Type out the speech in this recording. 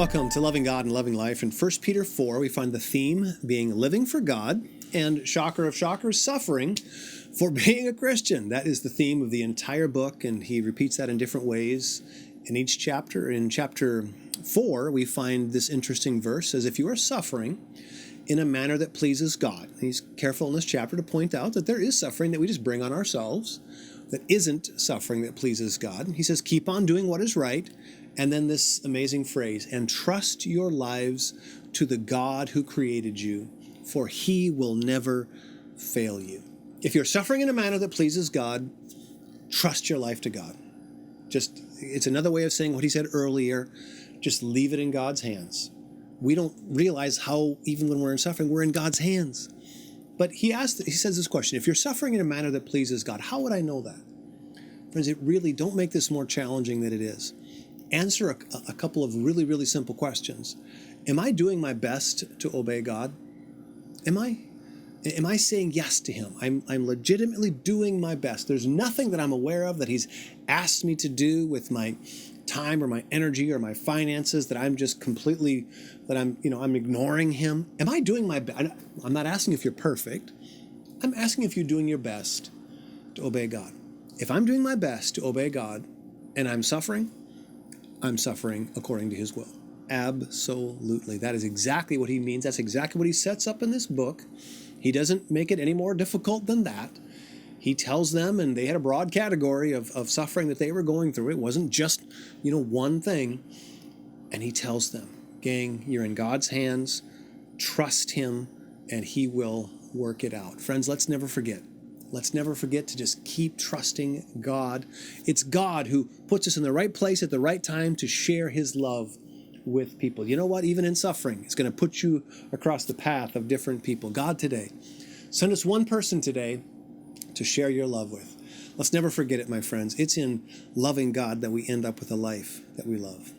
Welcome to Loving God and Loving Life. In 1 Peter 4, we find the theme being living for God and, shocker of shockers, suffering for being a Christian. That is the theme of the entire book, and he repeats that in different ways in each chapter. In chapter 4, we find this interesting verse, says, if you are suffering in a manner that pleases God. He's careful in this chapter to point out that there is suffering that we just bring on ourselves that isn't suffering that pleases God. He says, keep on doing what is right. And then this amazing phrase, and trust your lives to the God who created you, for he will never fail you. If you're suffering in a manner that pleases God, trust your life to God. It's another way of saying what he said earlier, just leave it in God's hands. We don't realize how, even when we're in suffering, we're in God's hands. But he says this question, if you're suffering in a manner that pleases God, how would I know that? Friends, don't make this more challenging than it is. Answer a couple of really, really simple questions. Am I doing my best to obey God? Am I saying yes to him? I'm legitimately doing my best. There's nothing that I'm aware of that he's asked me to do with my time or my energy or my finances that I'm just completely, I'm ignoring him. Am I doing my best? I'm not asking if you're perfect. I'm asking if you're doing your best to obey God. If I'm doing my best to obey God and I'm suffering according to his will. Absolutely. That is exactly what he means. That's exactly what he sets up in this book. He doesn't make it any more difficult than that. He tells them, and they had a broad category of suffering that they were going through. It wasn't just, one thing. And he tells them, gang, you're in God's hands. Trust him, and he will work it out. Friends, let's never forget. Let's never forget to just keep trusting God. It's God who puts us in the right place at the right time to share his love with people. You know what? Even in suffering, it's going to put you across the path of different people. God, today, send us one person today to share your love with. Let's never forget it, my friends. It's in loving God that we end up with a life that we love.